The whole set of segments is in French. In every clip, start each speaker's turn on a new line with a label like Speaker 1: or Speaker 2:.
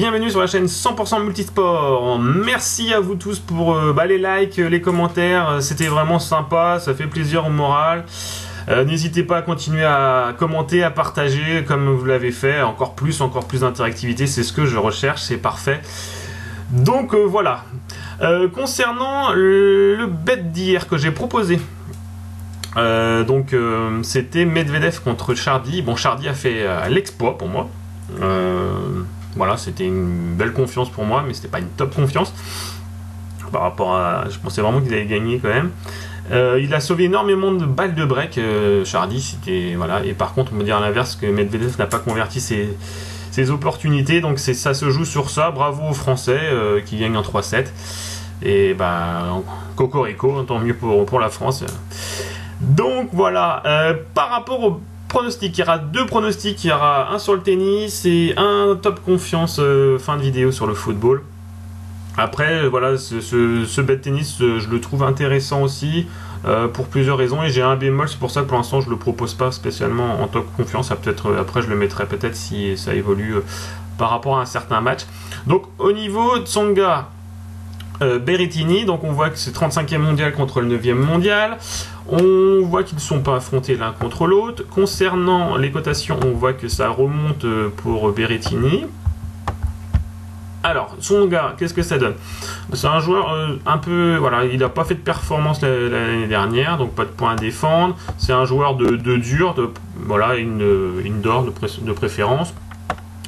Speaker 1: Bienvenue sur la chaîne 100% Multisport. Merci à vous tous pour les likes, les commentaires, c'était vraiment sympa, ça fait plaisir au moral. N'hésitez pas à continuer à commenter, à partager comme vous l'avez fait, encore plus d'interactivité, c'est ce que je recherche, c'est parfait. Donc voilà, concernant le bet d'hier que j'ai proposé, c'était Medvedev contre Chardy. Bon, Chardy a fait l'exploit pour moi. Voilà, c'était une belle confiance pour moi, mais c'était pas une top confiance par rapport à. Je pensais vraiment qu'il allait gagner quand même. Il a sauvé énormément de balles de break, Chardy, c'était voilà. Et par contre, on peut dire à l'inverse que Medvedev n'a pas converti ses opportunités, donc ça se joue sur ça. Bravo aux Français qui gagnent en 3-7. Et cocorico, tant mieux pour la France. Donc voilà, par rapport au pronostic, il y aura deux pronostics, il y aura un sur le tennis et un top confiance fin de vidéo sur le football. Après voilà, ce bet tennis je le trouve intéressant aussi pour plusieurs raisons et j'ai un bémol, c'est pour ça que pour l'instant je le propose pas spécialement en top confiance. Peut-être après je le mettrai peut-être si ça évolue par rapport à un certain match. Donc au niveau de Tsonga Berrettini, donc on voit que c'est 35e mondial contre le 9e mondial. On voit qu'ils ne sont pas affrontés l'un contre l'autre. Concernant les cotations, on voit que ça remonte pour Berrettini. Alors, Tsonga, qu'est-ce que ça donne? C'est un joueur un peu... Voilà, il n'a pas fait de performance l'année dernière, donc pas de points à défendre. C'est un joueur de dur, voilà, une d'or de préférence.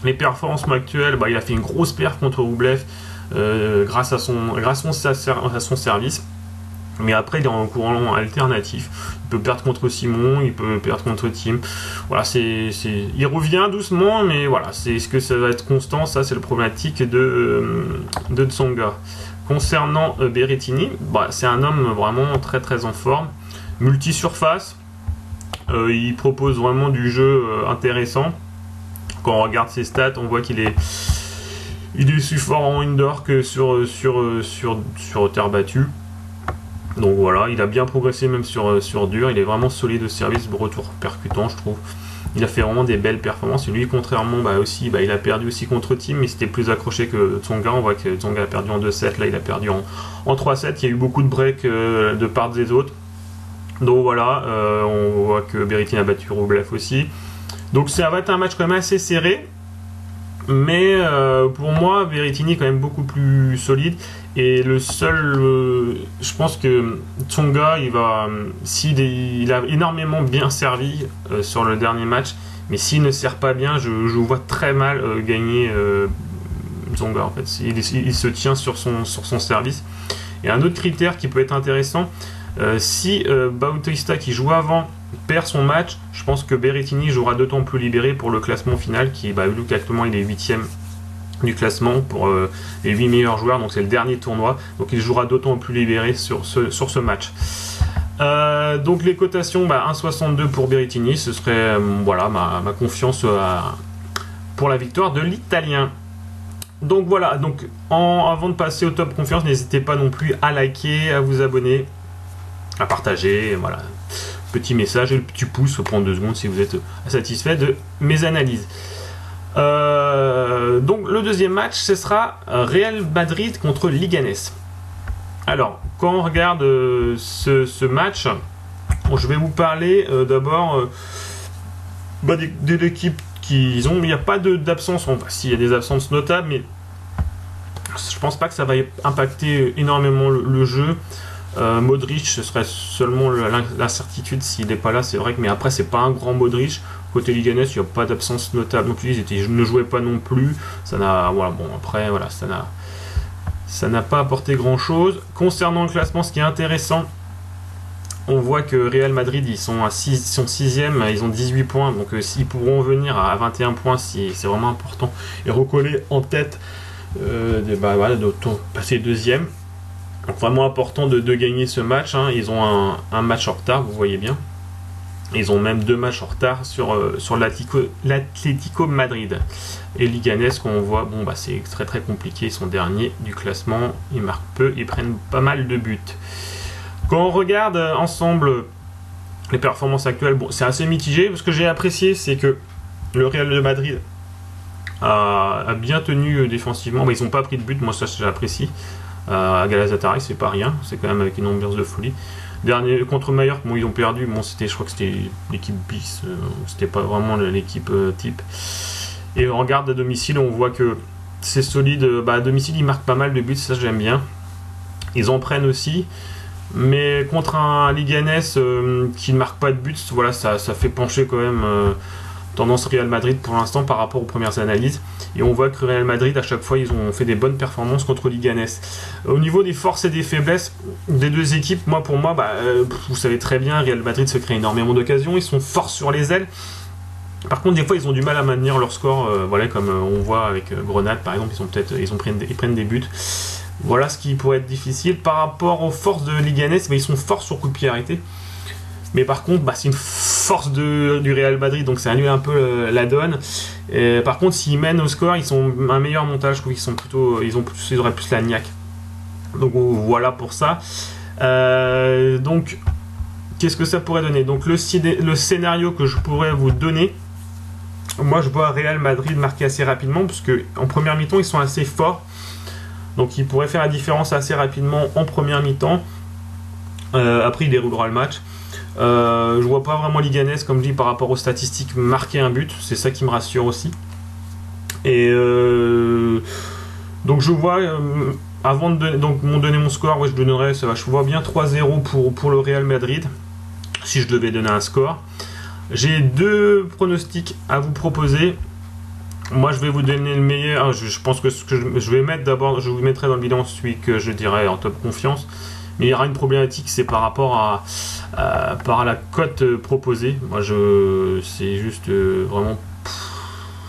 Speaker 1: Les performances actuelles, il a fait une grosse perf contre Rublev grâce à son service. Mais après, il est en courant alternatif. Il peut perdre contre Simon, il peut perdre contre Thiem. Voilà, il revient doucement, mais voilà, est-ce que ça va être constant? Ça, c'est le problématique de Tsonga. Concernant Berrettini, c'est un homme vraiment très très en forme. Multi-surface. Il propose vraiment du jeu intéressant. Quand on regarde ses stats, on voit qu'il est aussi fort en indoor que sur terre battue. Donc voilà, il a bien progressé même sur dur, il est vraiment solide de service, retour percutant je trouve. Il a fait vraiment des belles performances et lui contrairement il a perdu aussi contre Thiem, mais c'était plus accroché que Tsonga. On voit que Tsonga a perdu en 2-7, là il a perdu en 3-7, il y a eu beaucoup de breaks de part des autres. Donc voilà, on voit que Berrettini a battu Rublev aussi. Donc ça va être un match quand même assez serré. Mais pour moi, Berrettini est quand même beaucoup plus solide. Et le seul, je pense que Tsonga, il a énormément bien servi sur le dernier match. Mais s'il ne sert pas bien, je vois très mal gagner Tsonga. En fait, il se tient sur son service. Et un autre critère qui peut être intéressant, si Bautista qui joue avant perd son match, je pense que Berrettini jouera d'autant plus libéré pour le classement final qui actuellement il est 8e du classement pour les 8 meilleurs joueurs, donc c'est le dernier tournoi, donc il jouera d'autant plus libéré sur ce match. Donc les cotations, 1,62 pour Berrettini, ce serait voilà ma confiance pour la victoire de l'Italien. Donc voilà, avant de passer au top confiance, n'hésitez pas non plus à liker, à vous abonner, à partager, voilà. Petit message et le petit pouce, faut prendre 2 secondes si vous êtes satisfait de mes analyses. Donc le deuxième match, ce sera Real Madrid contre Leganés. Alors, quand on regarde ce match, je vais vous parler d'abord de l'équipe qu'ils ont. Il n'y a pas d'absence, s'il y a des absences notables, mais je pense pas que ça va impacter énormément le jeu. Modric, ce serait seulement l'incertitude s'il n'est pas là, c'est vrai que, mais après c'est pas un grand Modric. Côté Leganés, il n'y a pas d'absence notable non plus, je ne jouais pas non plus, ça n'a, voilà, bon après voilà, ça n'a pas apporté grand chose. Concernant le classement, ce qui est intéressant, on voit que Real Madrid ils sont 6e, ils ont 18 points, donc s'ils pourront venir à 21 points, c'est vraiment important, et recoller en tête, voilà, de passer deuxième. Donc vraiment important de gagner ce match, hein. Ils ont un match en retard, vous voyez bien. Ils ont même 2 matchs en retard sur l'Atlético Madrid. Et Leganés, qu'on voit, c'est très très compliqué, ils sont derniers du classement, ils marquent peu, ils prennent pas mal de buts. Quand on regarde ensemble les performances actuelles, c'est assez mitigé. Ce que j'ai apprécié, c'est que le Real de Madrid a bien tenu défensivement. Bah, ils n'ont pas pris de but, moi ça j'apprécie. À Galatasaray, c'est pas rien, c'est quand même avec une ambiance de folie. Dernier contre Mallorca, bon, ils ont perdu, bon, je crois que c'était l'équipe bis, c'était pas vraiment l'équipe type. Et on regarde à domicile, on voit que c'est solide. Bah, à domicile, ils marquent pas mal de buts, ça j'aime bien. Ils en prennent aussi. Mais contre un Leganés qui ne marque pas de buts, voilà, ça fait pencher quand même tendance Real Madrid pour l'instant par rapport aux premières analyses. Et on voit que Real Madrid, à chaque fois, ils ont fait des bonnes performances contre Leganés. Au niveau des forces et des faiblesses des deux équipes, pour moi, vous savez très bien, Real Madrid se crée énormément d'occasions, ils sont forts sur les ailes. Par contre, des fois, ils ont du mal à maintenir leur score, voilà, comme on voit avec Grenade, par exemple, ils prennent des buts. Voilà ce qui pourrait être difficile. Par rapport aux forces de Leganés, ils sont forts sur coup de pied arrêté. Mais par contre, c'est une force du Real Madrid, donc ça annule un peu la donne. Et par contre, s'ils mènent au score, ils sont un meilleur montage. Je trouve qu'ils auraient plus la niaque. Donc voilà pour ça. Donc, qu'est-ce que ça pourrait donner? Donc le scénario que je pourrais vous donner, moi je vois Real Madrid marquer assez rapidement, parce que en première mi-temps, ils sont assez forts. Donc il pourrait faire la différence assez rapidement en première mi-temps. Après il déroulera le match. Je vois pas vraiment Leganés, comme je dis, par rapport aux statistiques, marquer un but. C'est ça qui me rassure aussi. Et donc je vois, avant de donner mon score, ouais, je vois bien 3-0 pour le Real Madrid, si je devais donner un score. J'ai deux pronostics à vous proposer. Moi, je vais vous donner le meilleur. Je pense que ce que je vais mettre d'abord, je vous mettrai dans le bilan celui que je dirais en top confiance. Mais il y aura une problématique, c'est par rapport à la cote proposée. Moi, c'est juste vraiment,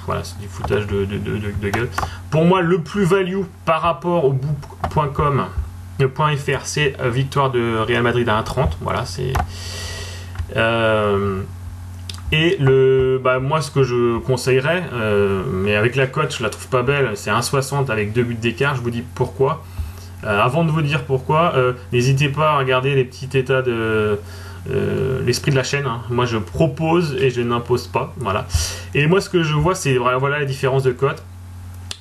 Speaker 1: voilà, c'est du foutage de gueule. Pour moi, le plus value par rapport au book.com, le .fr, c'est victoire de Real Madrid à 1,30. Voilà, c'est. Et moi ce que je conseillerais, mais avec la cote je la trouve pas belle, c'est 1,60 avec 2 buts d'écart. Je vous dis pourquoi. Avant de vous dire pourquoi, n'hésitez pas à regarder les petits états de l'esprit de la chaîne. Hein. Moi je propose et je n'impose pas. Voilà. Et moi ce que je vois, c'est voilà la différence de cote.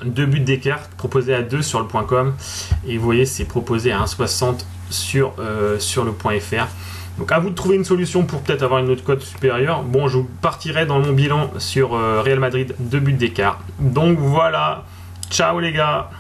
Speaker 1: 2 buts d'écart proposé à 2 sur le .com, et vous voyez c'est proposé à 1,60 sur le .fr. Donc à vous de trouver une solution pour peut-être avoir une autre cote supérieure. Bon, je partirai dans mon bilan sur Real Madrid, 2 buts d'écart. Donc voilà, ciao les gars.